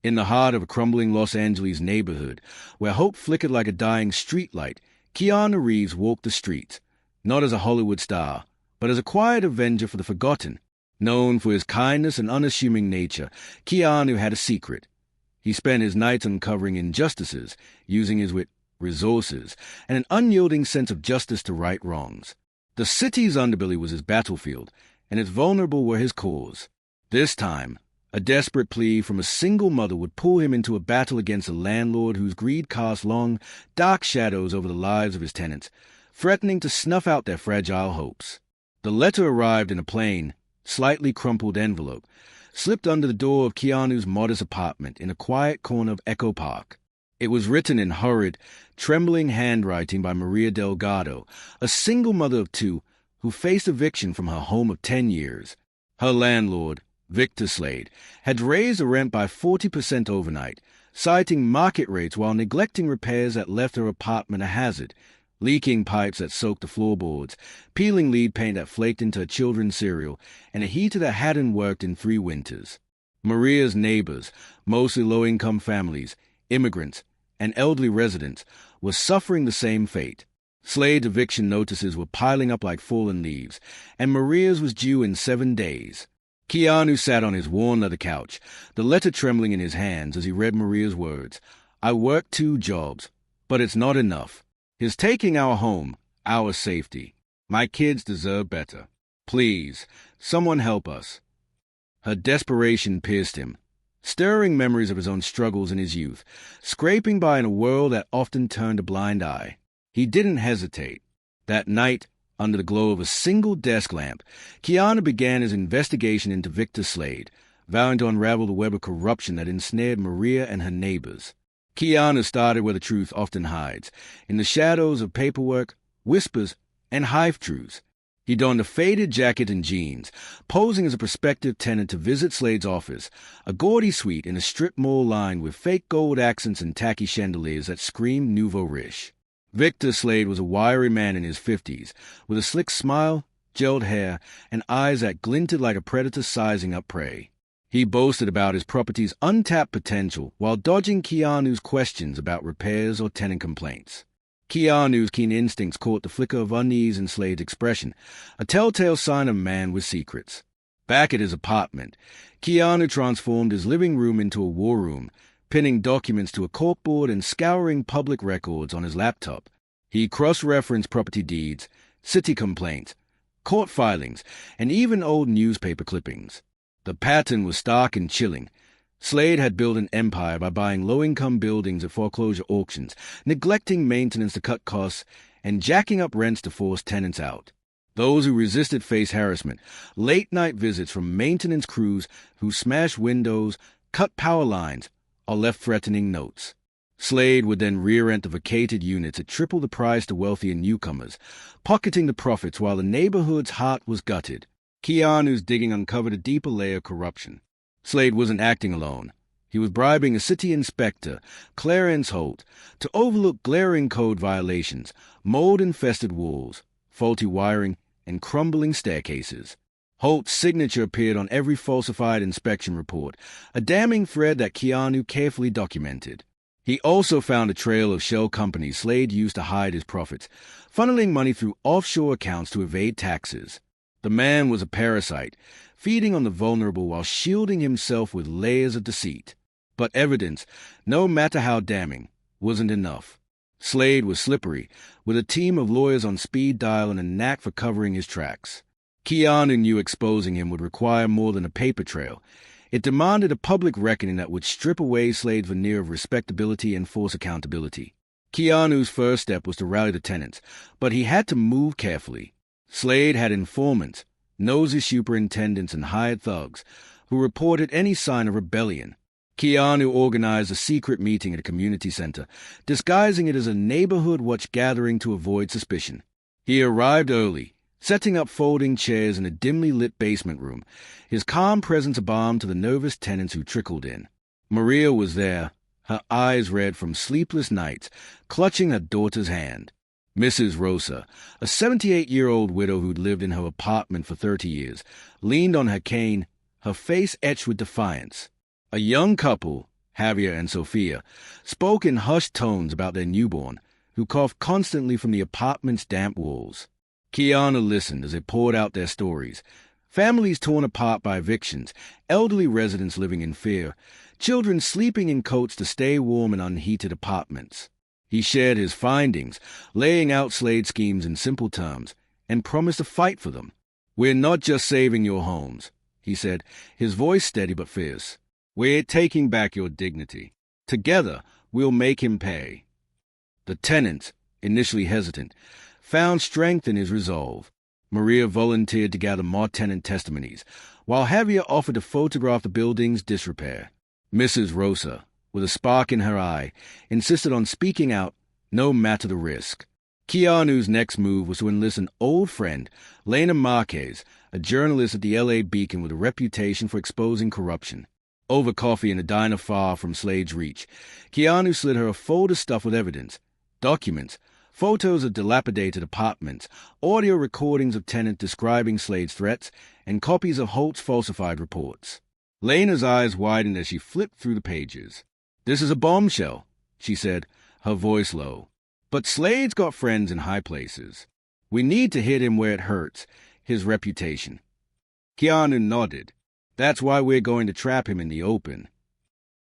In the heart of a crumbling Los Angeles neighborhood, where hope flickered like a dying streetlight, Keanu Reeves walked the streets, not as a Hollywood star, but as a quiet avenger for the forgotten. Known for his kindness and unassuming nature, Keanu had a secret. He spent his nights uncovering injustices, using his wit, resources, and an unyielding sense of justice to right wrongs. The city's underbelly was his battlefield, and its vulnerable were his cause. This time, a desperate plea from a single mother would pull him into a battle against a landlord whose greed cast long, dark shadows over the lives of his tenants, threatening to snuff out their fragile hopes. The letter arrived in a plain, slightly crumpled envelope, slipped under the door of Keanu's modest apartment in a quiet corner of Echo Park. It was written in hurried, trembling handwriting by Maria Delgado, a single mother of two who faced eviction from her home of 10 years. Her landlord, 𝗡cie𝘁𝗶𝗰𝗲, had raised the rent by 40% overnight, citing market rates while neglecting repairs that left her apartment a hazard, leaking pipes that soaked the floorboards, peeling lead paint that flaked into her children's cereal, and a heater that hadn't worked in 3 winters. Maria's neighbors, mostly low-income families, immigrants, and elderly residents, were suffering the same fate. 𝗶𝘁𝗶𝗰𝗲's eviction notices were piling up like fallen leaves, and Maria's was due in 7 days. Keanu sat on his worn leather couch, the letter trembling in his hands as he read Maria's words. "I work 2 jobs, but it's not enough. He's taking our home, our safety. My kids deserve better. Please, someone help us." Her desperation pierced him, stirring memories of his own struggles in his youth, scraping by in a world that often turned a blind eye. He didn't hesitate. That night, under the glow of a single desk lamp, Keanu began his investigation into 𝗡cie𝘁𝗶𝗰𝗲, vowing to unravel the web of corruption that ensnared Maria and her neighbors. Keanu started where the truth often hides, in the shadows of paperwork, whispers, and half-truths. He donned a faded jacket and jeans, posing as a prospective tenant to visit 𝗶𝘁𝗁𝗏's office, a gaudy suite in a strip mall lined with fake gold accents and tacky chandeliers that screamed nouveau riche. 𝗡cie𝘁𝗁𝗏 was a wiry man in his 50s, with a slick smile, gelled hair, and eyes that glinted like a predator sizing up prey. He boasted about his property's untapped potential while dodging Keanu's questions about repairs or tenant complaints. Keanu's keen instincts caught the flicker of unease in 𝗶𝘁𝗁𝗏's expression, a telltale sign of a man with secrets. Back at his apartment, Keanu transformed his living room into a war room, pinning documents to a corkboard and scouring public records on his laptop. He cross-referenced property deeds, city complaints, court filings, and even old newspaper clippings. The pattern was stark and chilling. 𝗶𝘁𝗁𝗏 had built an empire by buying low-income buildings at foreclosure auctions, neglecting maintenance to cut costs, and jacking up rents to force tenants out. Those who resisted faced harassment, late-night visits from maintenance crews who smashed windows, cut power lines, or left threatening notes. 𝗶𝘁𝗁𝗏 would then rear-rent the vacated units at triple the price to wealthier newcomers, pocketing the profits while the neighborhood's heart was gutted. Keanu's digging uncovered a deeper layer of corruption. 𝗶𝘁𝗁𝗏 wasn't acting alone. He was bribing a city inspector, Clarence Holt, to overlook glaring code violations, mold-infested walls, faulty wiring, and crumbling staircases. Holt's signature appeared on every falsified inspection report, a damning thread that Keanu carefully documented. He also found a trail of shell companies 𝗶𝘁𝗁𝗏 used to hide his profits, funneling money through offshore accounts to evade taxes. The man was a parasite, feeding on the vulnerable while shielding himself with layers of deceit. But evidence, no matter how damning, wasn't enough. 𝗶𝘁𝗁𝗏 was slippery, with a team of lawyers on speed dial and a knack for covering his tracks. Keanu knew exposing him would require more than a paper trail. It demanded a public reckoning that would strip away 𝗶𝘁𝗁𝗏's veneer of respectability and force accountability. Keanu's first step was to rally the tenants, but he had to move carefully. 𝗶𝘁𝗁𝗏 had informants, nosy superintendents, and hired thugs who reported any sign of rebellion. Keanu organized a secret meeting at a community center, disguising it as a neighborhood watch gathering to avoid suspicion. He arrived early, setting up folding chairs in a dimly lit basement room, his calm presence a balm to the nervous tenants who trickled in. Maria was there, her eyes red from sleepless nights, clutching her daughter's hand. Mrs. Rosa, a 78-year-old widow who'd lived in her apartment for 30 years, leaned on her cane, her face etched with defiance. A young couple, Javier and Sofia, spoke in hushed tones about their newborn, who coughed constantly from the apartment's damp walls. Keanu listened as they poured out their stories. Families torn apart by evictions, elderly residents living in fear, children sleeping in coats to stay warm in unheated apartments. He shared his findings, laying out Slade's schemes in simple terms, and promised to fight for them. "We're not just saving your homes," he said, his voice steady but fierce. "We're taking back your dignity. Together, we'll make him pay." The tenants, initially hesitant, found strength in his resolve. Maria volunteered to gather more tenant testimonies, while Javier offered to photograph the building's disrepair. Mrs. Rosa, with a spark in her eye, insisted on speaking out, no matter the risk. Keanu's next move was to enlist an old friend, Lena Marquez, a journalist at the L.A. Beacon with a reputation for exposing corruption. Over coffee in a diner far from Slade's reach, Keanu slid her a folder stuffed with evidence, documents, photos of dilapidated apartments, audio recordings of tenants describing Slade's threats, and copies of Holt's falsified reports. Lena's eyes widened as she flipped through the pages. "This is a bombshell," she said, her voice low. "But Slade's got friends in high places. We need to hit him where it hurts, his reputation." Keanu nodded. "That's why we're going to trap him in the open."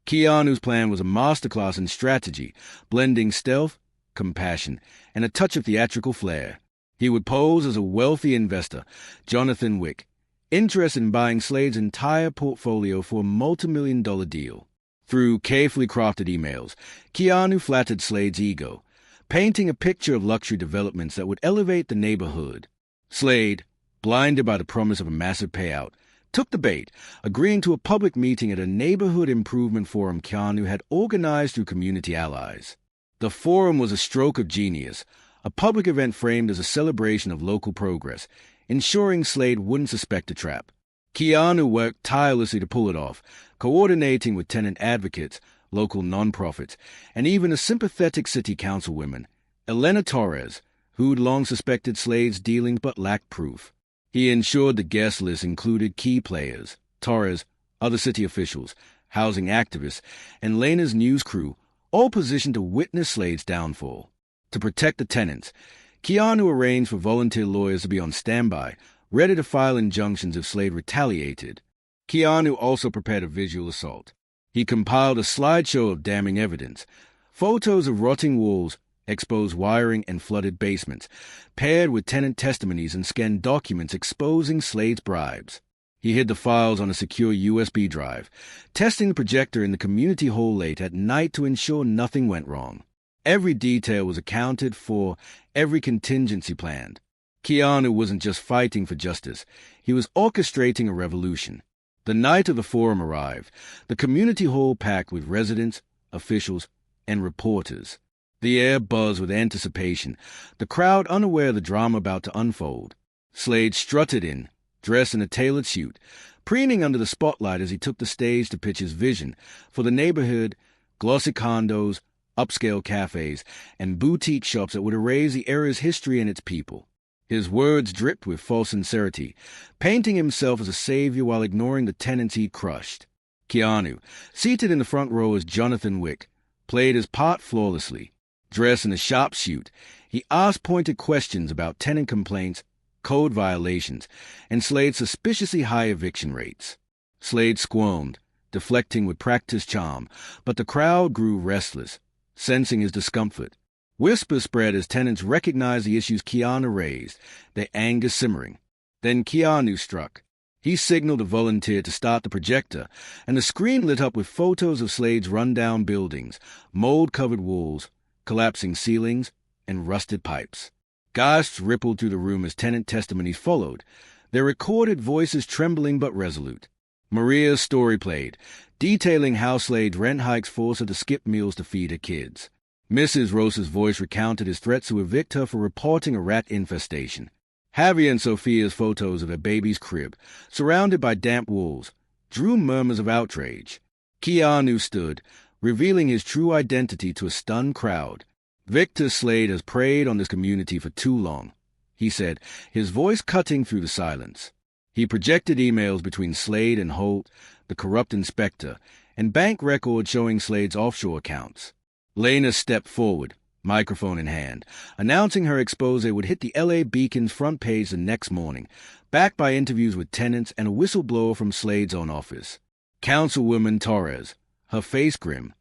Keanu's plan was a masterclass in strategy, blending stealth, compassion, and a touch of theatrical flair. He would pose as a wealthy investor, Jonathan Wick, interested in buying Slade's entire portfolio for a multi-million-dollar deal. Through carefully crafted emails, Keanu flattered Slade's ego, painting a picture of luxury developments that would elevate the neighborhood. Slade, blinded by the promise of a massive payout, took the bait, agreeing to a public meeting at a neighborhood improvement forum Keanu had organized through community allies. The forum was a stroke of genius, a public event framed as a celebration of local progress, ensuring Slade wouldn't suspect a trap. Keanu worked tirelessly to pull it off, coordinating with tenant advocates, local nonprofits, and even a sympathetic city councilwoman, Elena Torres, who'd long suspected Slade's dealings but lacked proof. He ensured the guest list included key players, Torres, other city officials, housing activists, and Lena's news crew, all positioned to witness Slade's downfall. To protect the tenants, Keanu arranged for volunteer lawyers to be on standby, ready to file injunctions if Slade retaliated. Keanu also prepared a visual assault. He compiled a slideshow of damning evidence, photos of rotting walls, exposed wiring, and flooded basements, paired with tenant testimonies and scanned documents exposing Slade's bribes. He hid the files on a secure USB drive, testing the projector in the community hall late at night to ensure nothing went wrong. Every detail was accounted for, every contingency planned. Keanu wasn't just fighting for justice, he was orchestrating a revolution. The night of the forum arrived, the community hall packed with residents, officials, and reporters. The air buzzed with anticipation, the crowd unaware of the drama about to unfold. Slade strutted in, dressed in a tailored suit, preening under the spotlight as he took the stage to pitch his vision for the neighborhood, glossy condos, upscale cafes, and boutique shops that would erase the area's history and its people. His words dripped with false sincerity, painting himself as a savior while ignoring the tenants he'd crushed. Keanu, seated in the front row as Jonathan Wick, played his part flawlessly. Dressed in a sharp suit, he asked pointed questions about tenant complaints, code violations, and Slade's suspiciously high eviction rates. Slade squirmed, deflecting with practiced charm, but the crowd grew restless, sensing his discomfort. Whispers spread as tenants recognized the issues Keanu raised, their anger simmering. Then Keanu struck. He signaled a volunteer to start the projector, and the screen lit up with photos of Slade's rundown buildings, mold-covered walls, collapsing ceilings, and rusted pipes. Gasps rippled through the room as tenant testimonies followed, their recorded voices trembling but resolute. Maria's story played, detailing how Slade's rent hikes forced her to skip meals to feed her kids. Mrs. Rosa's voice recounted his threats to evict her for reporting a rat infestation. Javier and Sofia's photos of their baby's crib, surrounded by damp walls, drew murmurs of outrage. Keanu stood, revealing his true identity to a stunned crowd. "Victor Slade has preyed on this community for too long," he said, his voice cutting through the silence. He projected emails between Slade and Holt, the corrupt inspector, and bank records showing Slade's offshore accounts. Lena stepped forward, microphone in hand, announcing her expose would hit the LA Beacon's front page the next morning, backed by interviews with tenants and a whistleblower from Slade's own office. Councilwoman Torres, her face grim,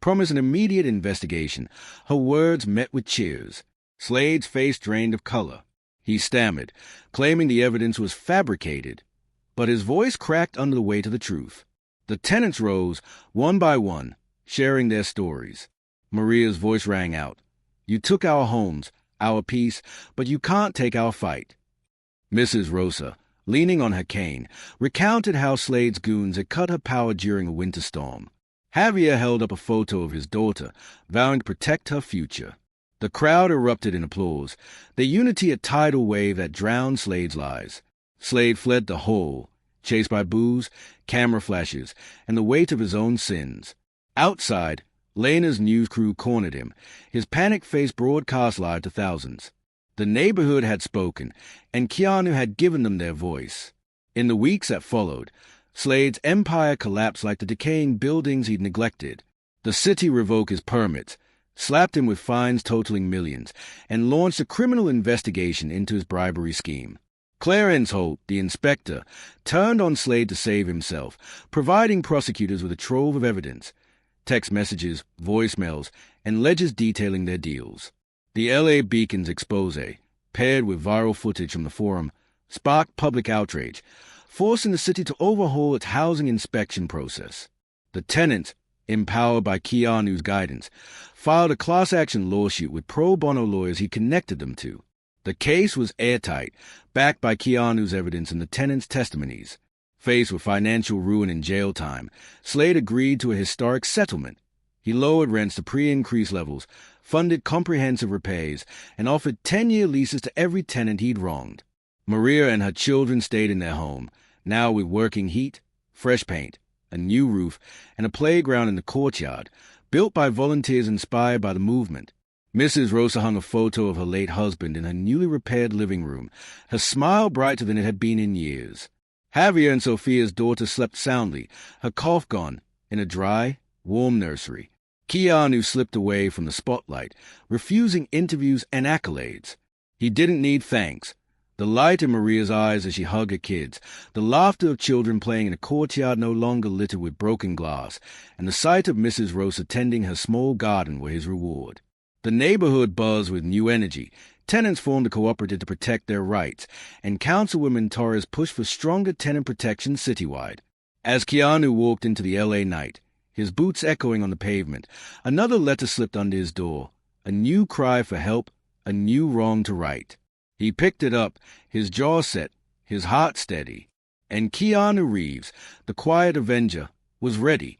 promised an immediate investigation. Her words met with cheers. Slade's face drained of color. He stammered, claiming the evidence was fabricated, but his voice cracked under the weight of the truth. The tenants rose, one by one, sharing their stories. Maria's voice rang out. You took our homes, our peace, but you can't take our fight. Mrs. Rosa, leaning on her cane, recounted how Slade's goons had cut her power during a winter storm. Javier held up a photo of his daughter, vowing to protect her future. The crowd erupted in applause, their unity a tidal wave that drowned Slade's lies. Slade fled the hole, chased by booze, camera flashes, and the weight of his own sins. Outside, Lena's news crew cornered him, his panic face broadcast live to thousands. The neighborhood had spoken, and Keanu had given them their voice. In the weeks that followed, Slade's empire collapsed like the decaying buildings he'd neglected. The city revoked his permits, slapped him with fines totaling millions, and launched a criminal investigation into his bribery scheme. Clarence Holt, the inspector, turned on Slade to save himself, providing prosecutors with a trove of evidence. Text messages, voicemails, and ledgers detailing their deals. The LA Beacon's expose, paired with viral footage from the forum, sparked public outrage, forcing the city to overhaul its housing inspection process. The tenants, empowered by Keanu's guidance, filed a class-action lawsuit with pro bono lawyers he connected them to. The case was airtight, backed by Keanu's evidence and the tenants' testimonies. Faced with financial ruin and jail time, Slade agreed to a historic settlement. He lowered rents to pre-increase levels, funded comprehensive repairs, and offered 10-year leases to every tenant he'd wronged. Maria and her children stayed in their home, now with working heat, fresh paint, a new roof, and a playground in the courtyard, built by volunteers inspired by the movement. Mrs. Rosa hung a photo of her late husband in her newly repaired living room, her smile brighter than it had been in years. Javier and Sophia's daughter slept soundly, her cough gone, in a dry, warm nursery. Keanu slipped away from the spotlight, refusing interviews and accolades. He didn't need thanks. The light in Maria's eyes as she hugged her kids, the laughter of children playing in a courtyard no longer littered with broken glass, and the sight of Mrs. Rosa tending her small garden were his reward. The neighborhood buzzed with new energy. Tenants formed a cooperative to protect their rights, and Councilwoman Torres pushed for stronger tenant protection citywide. As Keanu walked into the LA night, his boots echoing on the pavement, another letter slipped under his door, a new cry for help, a new wrong to right. He picked it up, his jaw set, his heart steady, and Keanu Reeves, the quiet avenger, was ready.